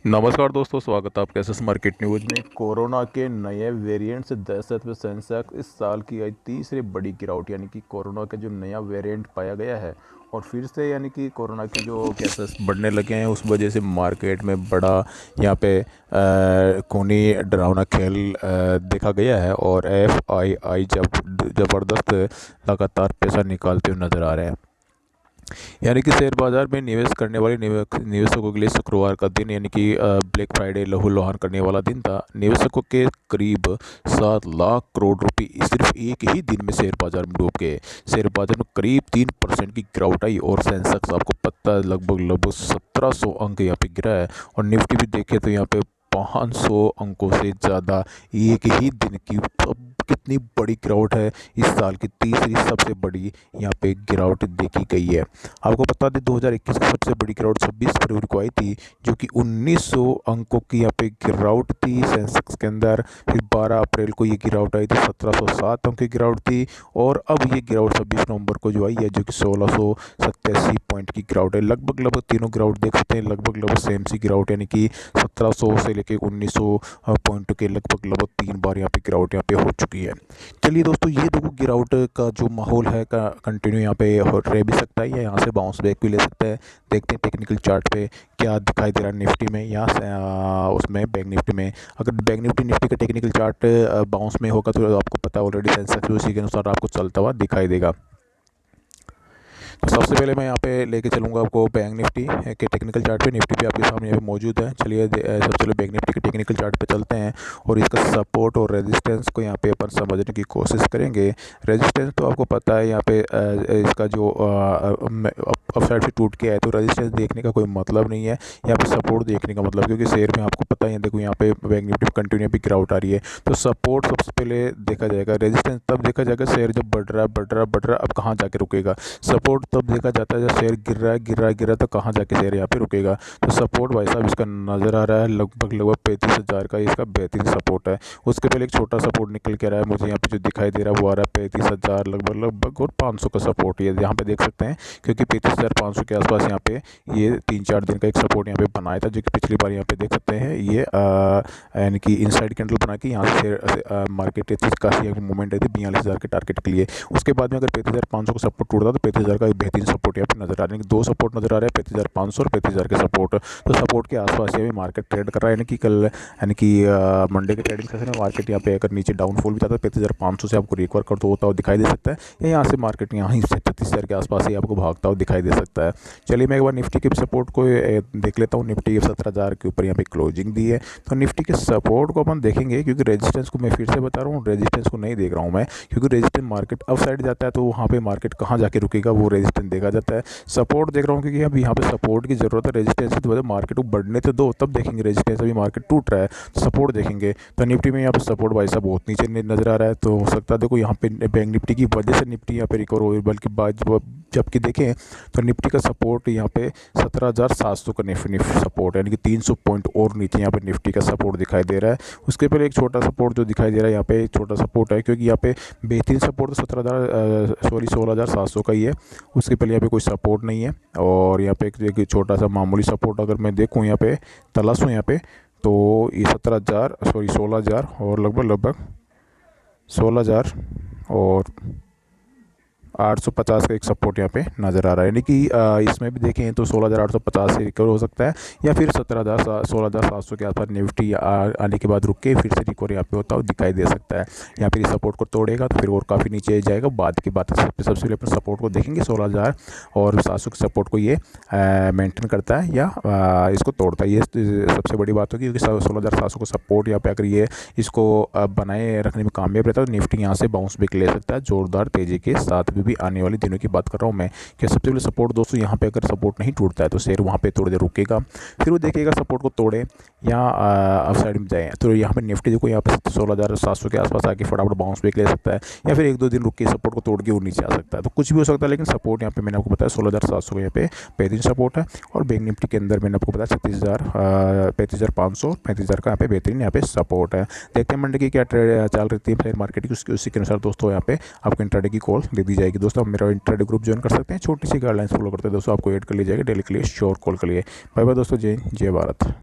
नमस्कार दोस्तों, स्वागत है आपका एसएस मार्केट न्यूज़ में। कोरोना के नए वेरिएंट से दहशत में सेंसेक्स इस साल की आई तीसरी बड़ी गिरावट, यानी कि कोरोना का जो नया वेरिएंट पाया गया है और फिर से यानी कि कोरोना की जो केसेस बढ़ने लगे हैं, उस वजह से मार्केट में बड़ा यहाँ पे खूनी डरावना खेल देखा गया है। और एफआईआई जब ज़बरदस्त लगातार पैसा निकालते हुए नजर आ रहे हैं। यानी कि शेयर बाजार में निवेश करने वाले निवेशकों के लिए शुक्रवार का दिन यानी कि ब्लैक फ्राइडे लहूलुहान करने वाला दिन था। निवेशकों के करीब 7 लाख करोड़ रुपए सिर्फ एक ही दिन में शेयर बाजार में डूब गए। शेयर बाजार में करीब 3% की गिरावट आई और सेंसेक्स आपको पता है लगभग 1700 अंक यहाँ पे गिरा है। और निफ्टी भी देखे तो यहाँ पे 500 अंकों से ज़्यादा एक ही दिन की। अब कितनी बड़ी गिरावट है, इस साल की तीसरी सबसे बड़ी यहाँ पे गिरावट देखी गई है। आपको बता दें 2021 की सबसे बड़ी गिरावट 26 फरवरी को आई थी, जो कि 1900 अंकों की यहाँ पे गिरावट थी सेंसेक्स के अंदर। फिर 12 अप्रैल को ये गिरावट आई थी, 1707 अंक की गिरावट थी। और अब ये गिरावट 26 नवंबर को जो आई है, जो कि 1687 पॉइंट की गिरावट है। लगभग तीनों गिरावट देख सकते हैं, लगभग सेम सी गिरावट, यानी कि 1700 से लेके 1900 पॉइंट के लगभग 3 बार यहाँ पे गिरावट यहाँ पे हो चुकी है। चलिए दोस्तों, ये देखो गिरावट का जो माहौल है का कंटिन्यू यहाँ पे रह भी सकता है या यहाँ से बाउंस बैक भी ले सकता है। देखते हैं टेक्निकल चार्ट पे क्या दिखाई दे रहा है निफ्टी में या उसमें बैंक निफ्टी में। अगर बैंक निफ्टी का टेक्निकल चार्ट बाउंस में होगा तो आपको पता है ऑलरेडी सेंसेक्स उसी के अनुसार आपको चलता हुआ दिखाई देगा। तो सबसे पहले मैं यहाँ पे लेके चलूँगा आपको बैंक निफ्टी के टेक्निकल चार्ट पे। निफ्टी भी आपके सामने यहाँ पे मौजूद है। चलिए सबसे पहले बैंक निफ्टी के टेक्निकल चार्ट पे चलते हैं और इसका सपोर्ट और रेजिस्टेंस को यहाँ पे अपन समझने की कोशिश करेंगे। रेजिस्टेंस तो आपको पता है यहाँ पे इसका जो अप साइड से टूट के आए तो रेजिस्टेंस देखने का कोई मतलब नहीं है, यहाँ पे सपोर्ट देखने का मतलब, क्योंकि शेयर में आपको पता है देखो यहाँ पे बैंक निफ्टी कंटिन्यू भी गिरावट आ रही है। तो सपोर्ट सबसे पहले देखा जाएगा, रेजिस्टेंस तब देखा जाएगा शेयर जब बढ़ रहा है अब कहाँ जाके रुकेगा। सपोर्ट तब देखा जाता है जब शेयर गिर रहा है तो कहाँ जाके शेयर यहाँ पे रुकेगा। तो सपोर्ट भाई साहब इसका नज़र आ रहा है लगभग 35,000 का इसका बेहतरीन सपोर्ट है। उसके पहले एक छोटा सपोर्ट निकल के आ रहा है, मुझे यहाँ पे जो दिखाई दे रहा है वो आ रहा है 35,000 लगभग और 500 का सपोर्ट ये यहाँ पे देख सकते हैं, क्योंकि 35,500 के आसपास यहाँ पे ये 3-4 दिन का एक सपोर्ट यहाँ पे बनाया था, जो कि पिछली बार यहाँ पे देख सकते हैं ये यानी कि इनसाइड कैंडल बना के यहाँ से मार्केट काफ़ी मूवमेंट आई थी 42,000 के टारगेट के लिए। उसके बाद में अगर 35,500 का सपोर्ट टूटता तो 35,000 का एक बेहतरीन सपोर्ट यहाँ पे नजर आ रहा है। दो सपोर्ट नजर आ रहे हैं, 35,500 और 35,000 के सपोर्ट। तो सपोर्ट के आसपास ये भी मार्केट ट्रेड कर रहा है, यानी कि कल यानी कि मंडे के ट्रेडिंग सेशन में मार्केट यहाँ पे अगर नीचे डाउनफॉल भी जाता है 35,500 से आपको रिकवर करता होता हुआ दिखाई दे सकता है, या यहाँ से मार्केट यहाँ से 36,000 के आसपास ही आपको भागता हुआ दिखाई दे सकता है। चलिए मैं एक बार निफ्टी के सपोर्ट को देख लेता हूँ। निफ्टी 17,000 के ऊपर यहाँ पे क्लोजिंग दी है, तो निफ्टी के सपोर्ट को अपन देखेंगे, क्योंकि रेजिस्टेंस को मैं फिर से बता रहा हूँ, रेजिस्टेंस को नहीं देख रहा हूँ मैं, क्योंकि रेजिस्टेंस मार्केट अप साइड जाता है तो वहाँ पे मार्केट कहाँ जाके रुकेगा वो रेजिस्टेंस देखा जाता है। सपोर्ट देख रहा हूँ क्योंकि अब यहाँ पे सपोर्ट की जरूरत है, रेजिस्टेंस की वजह मार्केट को बढ़ने तो दो तब देखेंगे। रेजिस्टेंस अभी मार्केट टूट रहा है तो सपोर्ट देखेंगे। तो निफ्टी में यहाँ पे सपोर्ट भाई साहब बहुत नीचे नजर आ रहा है, तो हो सकता है देखो यहाँ पे बैंक निफ्टी की वजह से निफ्टी यहाँ पे रिकवर हो, बल्कि जबकि देखें तो निफ्टी का सपोर्ट यहाँ पे 17,700 का निफ्टी सपोर्ट, यानी कि 300 पॉइंट और नीचे यहाँ पे निफ्टी का सपोर्ट दिखाई दे रहा है। उसके पहले एक छोटा सपोर्ट जो दिखाई दे रहा है यहाँ पे एक छोटा सपोर्ट है, क्योंकि यहाँ पे बेहतरीन सपोर्ट तो 16,700 का ही है। उसके पहले यहाँ पे कोई सपोर्ट नहीं है। और यहाँ पे एक छोटा सा मामूली सपोर्ट अगर मैं देखूँ यहाँ पे तलाशूँ यहाँ पे, तो ये 16,000 और लगभग 16,000 और 850 का एक सपोर्ट यहाँ पे नज़र आ रहा है, यानी कि इसमें भी देखें तो 16,850 से रिकवर हो सकता है, या फिर 16,700 के आसपास निफ्टी आने के बाद रुक के फिर से रिकवर यहाँ पे होता हुआ दिखाई दे सकता है। या फिर इस सपोर्ट को तोड़ेगा तो फिर और काफ़ी नीचे जाएगा, बाद की बात है। सबसे पहले अपने सपोर्ट को देखेंगे 16,700 के सपोर्ट को ये मेंटेन करता है या इसको तोड़ता है, ये सबसे बड़ी बात होगी, क्योंकि 16,700 को सपोर्ट यहाँ पे अगर ये इसको बनाए रखने में कामयाब रहता है तो निफ्टी यहाँ से बाउंस बैक ले सकता है जोरदार तेज़ी के साथ। भी आने वाले दिनों की बात कर रहा हूँ मैं, कि सबसे पहले सपोर्ट दोस्तों यहाँ पे अगर सपोर्ट नहीं टूटता है तो शेयर वहाँ पे थोड़ी देर रुकेगा, फिर वो देखेगा सपोर्ट को तोड़े या अप साइड में जाए, तो यहाँ पे निफ्टी देखो यहाँ पे 16,700 के आसपास आके फटाफट बाउंस बैक ले सकता है, या फिर 1-2 दिन रुक के सपोर्ट को तोड़ के वो नीचे आ सकता है। तो कुछ भी हो सकता है, लेकिन सपोर्ट यहाँ पे मैंने आपको बताया 16,700 का यहाँ पे बेहतरीन सपोर्ट है। और बैंक निफ्टी के अंदर मैंने आपको बताया 35,500 35,000 का यहाँ पे बेहतरीन यहाँ पे सपोर्ट है। देखते हैं मंडे की क्या ट्रेड चल रही थी शेयर मार्केट की, उसी के अनुसार दोस्तों यहाँ पे आपको इंट्राडे की कॉल दे दी जाएगी। दोस्तों आप मेरा इंट्राडे ग्रुप ज्वाइन कर सकते हैं, छोटी सी गाइडलाइंस फॉलो करते हैं दोस्तों, आपको ऐड कर ली जाएगी, डेली के लिए श्योर कॉल कर लिए। बाय बाय दोस्तों, जय भारत।